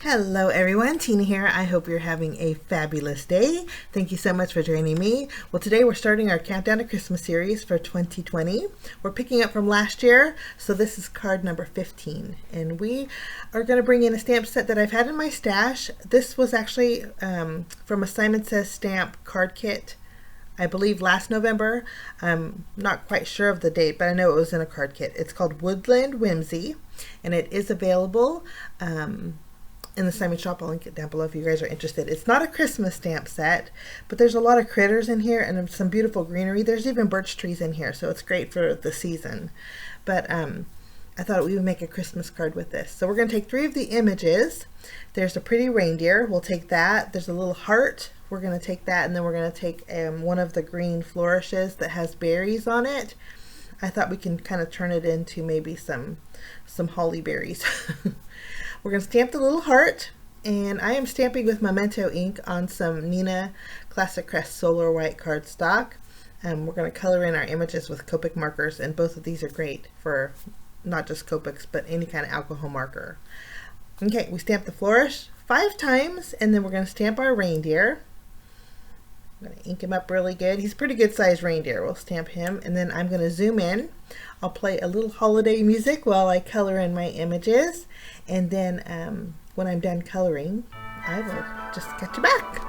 Hello everyone, Tina here. I hope you're having a fabulous day. Thank you so much for joining me. Well, today we're starting our Countdown to Christmas series for 2020. We're picking up from last year, so this is card number 15. And we are going to bring in a stamp set that I've had in my stash. This was actually from a Simon Says Stamp card kit, I believe last November. I'm not quite sure of the date, but I know it was in a card kit. It's called Woodland Whimsy, and it is available in the Simon shop. I'll link it down below if you guys are interested. It's not a Christmas stamp set, but there's a lot of critters in here and some beautiful greenery. There's even birch trees in here, so it's great for the season. But I thought we would make a Christmas card with this. So we're going to take 3 of the images. There's a pretty reindeer. We'll take that. There's a little heart. We're going to take that, and then we're going to take one of the green flourishes that has berries on it. I thought we can kind of turn it into maybe some holly berries. We're going to stamp the little heart, and I am stamping with Memento ink on some Nina Classic Crest Solar White cardstock. We're going to color in our images with Copic markers, and both of these are great for not just Copics, but any kind of alcohol marker. Okay, we stamp the flourish 5 times, and then we're going to stamp our reindeer. I'm going to ink him up really good. He's a pretty good sized reindeer. We'll stamp him, and then I'm going to zoom in. I'll play a little holiday music while I color in my images, and then when I'm done coloring, I will just get you back.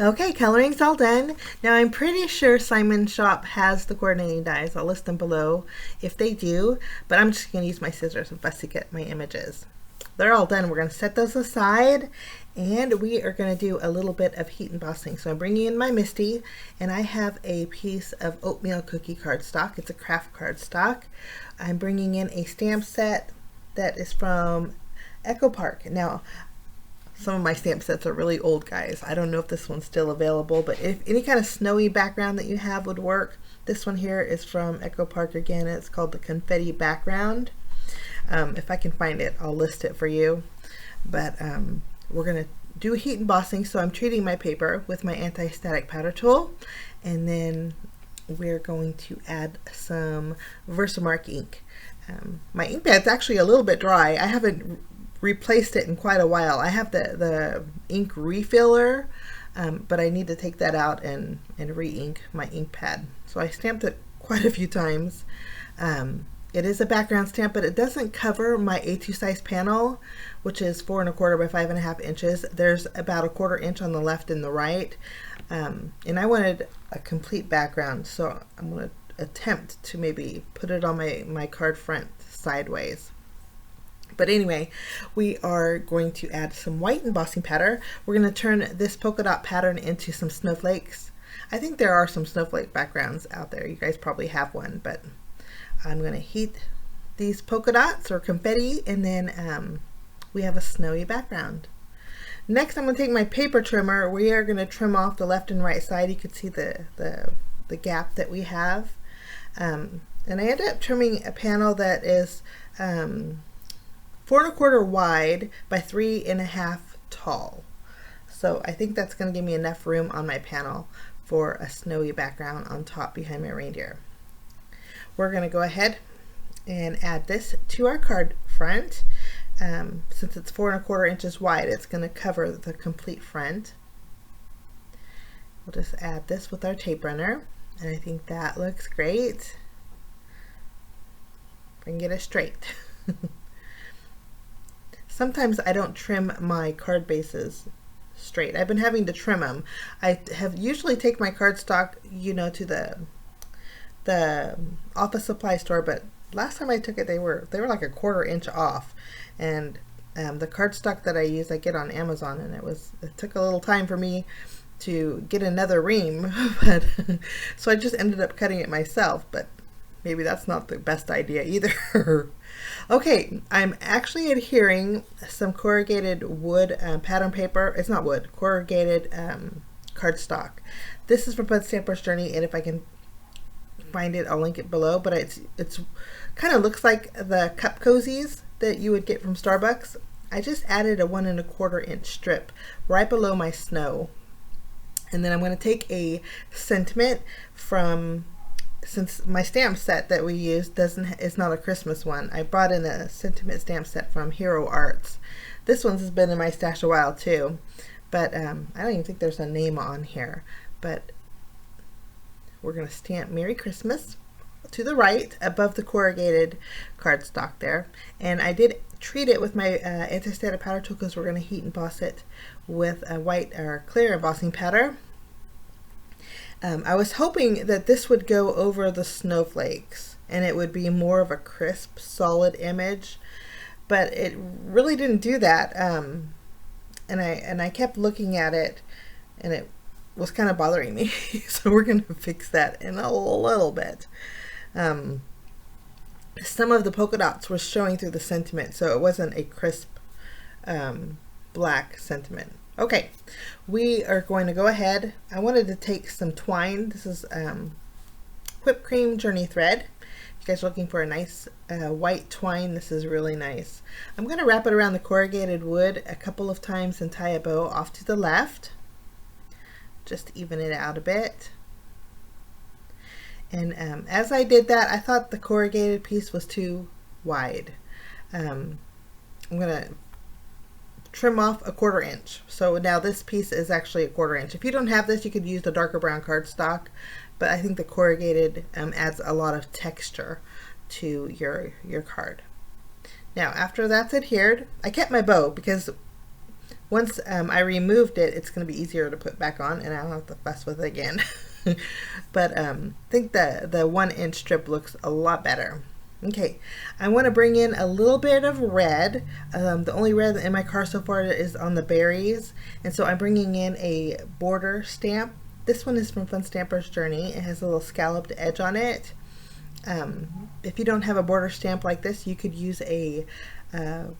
Okay, coloring's all done. Now I'm pretty sure Simon's shop has the coordinating dies. I'll list them below if they do, but I'm just going to use my scissors and fussy cut my images. They're all done. We're going to set those aside, and we are going to do a little bit of heat embossing. So I'm bringing in my Misty, and I have a piece of oatmeal cookie cardstock. It's a craft cardstock. I'm bringing in a stamp set that is from Echo Park. Now, some of my stamp sets are really old, guys. I don't know if this one's still available, but if any kind of snowy background that you have would work. This one here is from Echo Park again. It's called the Confetti Background. If I can find it, I'll list it for you. But we're going to do heat embossing, so I'm treating my paper with my anti-static powder tool, and then we're going to add some Versamark ink. My ink pad's actually a little bit dry. I haven't replaced it in quite a while. I have the ink refiller, but I need to take that out and re-ink my ink pad. So I stamped it quite a few times. it is a background stamp, but it doesn't cover my A2 size panel, which is 4 1/4 by 5.5 inches. There's about a 1/4 inch on the left and the right. And I wanted a complete background, so I'm going to attempt to maybe put it on my card front sideways. But anyway, we are going to add some white embossing pattern. We're going to turn this polka dot pattern into some snowflakes. I think there are some snowflake backgrounds out there. You guys probably have one, but I'm going to heat these polka dots or confetti, and then we have a snowy background. Next, I'm going to take my paper trimmer. We are going to trim off the left and right side. You can see the gap that we have. And I ended up trimming a panel that is 4 1/4 wide by 3.5 tall. So I think that's going to give me enough room on my panel for a snowy background on top behind my reindeer. We're going to go ahead and add this to our card front. Since it's 4 1/4 inches wide, it's going to cover the complete front. We'll just add this with our tape runner, and I think that looks great. If I can get it straight. Sometimes I don't trim my card bases straight. I've been having to trim them. I have usually take my cardstock, you know, to the office supply store, but last time I took it, they were like a 1/4 inch off. And the cardstock that I use, I get on Amazon, and it took a little time for me to get another ream, but so I just ended up cutting it myself, but maybe that's not the best idea either. Okay, I'm actually adhering some corrugated wood pattern paper. It's not wood, corrugated cardstock. This is from Fun Stamper's Journey, and if I can find it, I'll link it below, but it's kind of looks like the cup cozies that you would get from Starbucks. I just added a 1 1/4 inch strip right below my snow. And then I'm going to take a sentiment from, since my stamp set that we use is not a Christmas one, I brought in a sentiment stamp set from Hero Arts. This one's been in my stash a while too, but I don't even think there's a name on here. But we're going to stamp Merry Christmas to the right above the corrugated cardstock there. And I did treat it with my anti-static powder tool because we're going to heat emboss it with a white or clear embossing powder. I was hoping that this would go over the snowflakes and it would be more of a crisp, solid image, but it really didn't do that. And I kept looking at it, and it was kind of bothering me. So we're going to fix that in a little bit. Some of the polka dots were showing through the sentiment, so it wasn't a crisp black sentiment. Okay, we are going to go ahead. I wanted to take some twine. This is whipped cream journey thread. If you guys are looking for a nice white twine, this is really nice. I'm going to wrap it around the corrugated wood a couple of times and tie a bow off to the left, just to even it out a bit. And as I did that, I thought the corrugated piece was too wide. I'm going to trim off a 1/4 inch. So now this piece is actually a 1/4 inch. If you don't have this, you could use the darker brown cardstock, but I think the corrugated adds a lot of texture to your card. Now after that's adhered, I kept my bow because once I removed it, it's going to be easier to put back on and I don't have to fuss with it again. But I think the 1 inch strip looks a lot better. Okay, I want to bring in a little bit of red. The only red in my card so far is on the berries, and so I'm bringing in a border stamp. This one is from Fun Stamper's Journey. It has a little scalloped edge on it. If you don't have a border stamp like this, you could use a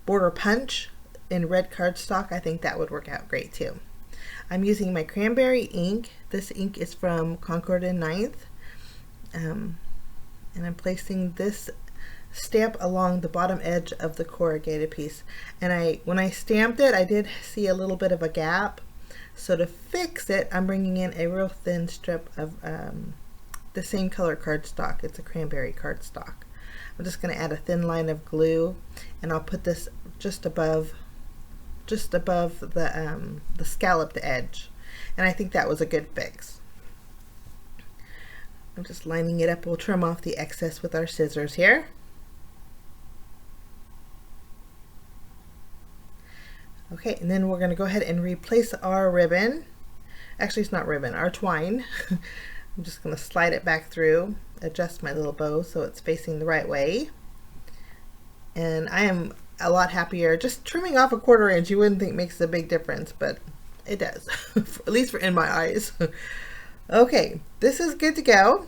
border punch in red cardstock. I think that would work out great too. I'm using my cranberry ink. This ink is from Concord and 9th. And I'm placing this stamp along the bottom edge of the corrugated piece. And when I stamped it, I did see a little bit of a gap. So to fix it, I'm bringing in a real thin strip of the same color cardstock. It's a cranberry cardstock. I'm just going to add a thin line of glue, and I'll put this just above the scalloped edge, and I think that was a good fix. I'm just lining it up. We'll trim off the excess with our scissors here. Okay, and then we're going to go ahead and replace our ribbon. Actually, it's not ribbon, our twine. I'm just going to slide it back through, adjust my little bow so it's facing the right way. And I am a lot happier. Just trimming off a 1/4 inch, you wouldn't think makes a big difference, but it does, at least in my eyes. Okay, this is good to go.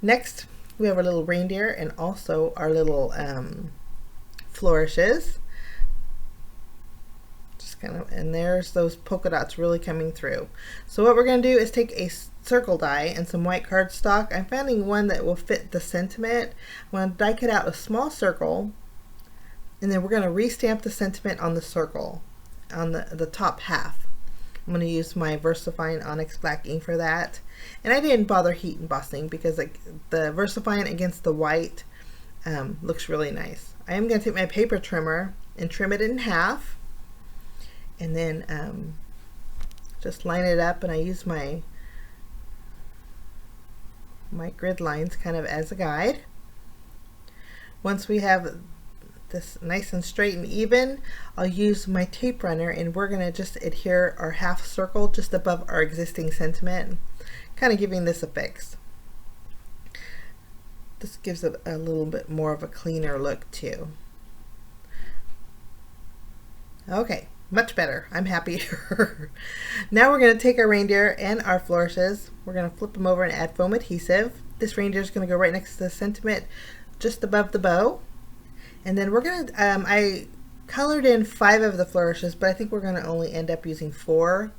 Next, we have our little reindeer and also our little flourishes. Just kind of, and there's those polka dots really coming through. So what we're going to do is take a circle die and some white cardstock. I'm finding one that will fit the sentiment. I'm going to die cut out a small circle, and then we're going to restamp the sentiment on the circle, on the top half. I'm going to use my VersaFine Onyx Black ink for that. And I didn't bother heat embossing because like the VersaFine against the white looks really nice. I am going to take my paper trimmer and trim it in half, and then just line it up, and I use my grid lines kind of as a guide. Once we have this nice and straight and even, I'll use my tape runner, and we're going to just adhere our half circle just above our existing sentiment, kind of giving this a fix. This gives it a little bit more of a cleaner look too. Okay, much better. I'm happier. Now we're going to take our reindeer and our flourishes. We're going to flip them over and add foam adhesive. This reindeer is going to go right next to the sentiment just above the bow. And then we're going to, I colored in 5 of the flourishes, but I think we're going to only end up using 4.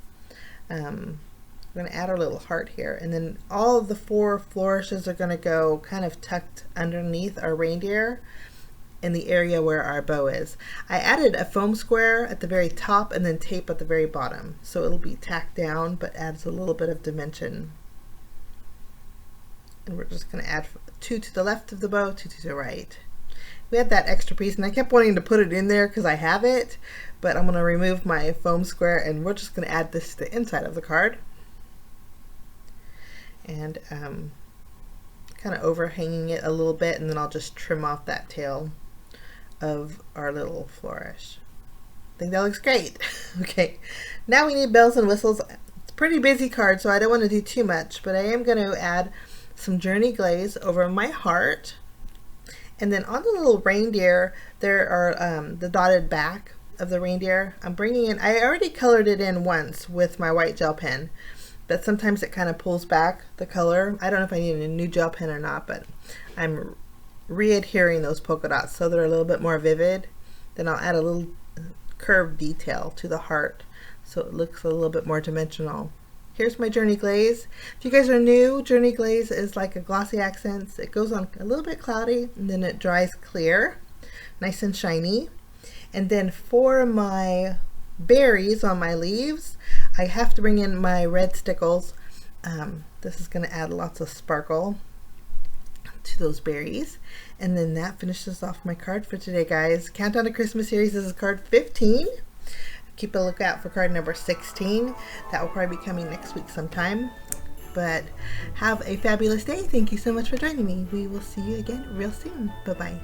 We're going to add our little heart here. And then all of the 4 flourishes are going to go kind of tucked underneath our reindeer in the area where our bow is. I added a foam square at the very top and then tape at the very bottom. So it'll be tacked down, but adds a little bit of dimension. And we're just going to add 2 to the left of the bow, 2 to the right. We had that extra piece, and I kept wanting to put it in there because I have it, but I'm going to remove my foam square, and we're just going to add this to the inside of the card. And kind of overhanging it a little bit, and then I'll just trim off that tail of our little flourish. I think that looks great. Okay, now we need bells and whistles. It's a pretty busy card, so I don't want to do too much, but I am going to add some Journey Glaze over my heart. And then on the little reindeer, there are the dotted back of the reindeer. I'm bringing in, I already colored it in once with my white gel pen, but sometimes it kind of pulls back the color. I don't know if I need a new gel pen or not, but I'm re-adhering those polka dots so they're a little bit more vivid. Then I'll add a little curved detail to the heart so it looks a little bit more dimensional. Here's my Journey Glaze. If you guys are new, Journey Glaze is like a glossy accents. It goes on a little bit cloudy, and then it dries clear, nice and shiny. And then for my berries on my leaves, I have to bring in my red Stickles. This is going to add lots of sparkle to those berries. And then that finishes off my card for today, guys. Countdown to Christmas series. This is card 15. Keep a lookout for card number 16. That will probably be coming next week sometime. But have a fabulous day. Thank you so much for joining me. We will see you again real soon. Bye-bye.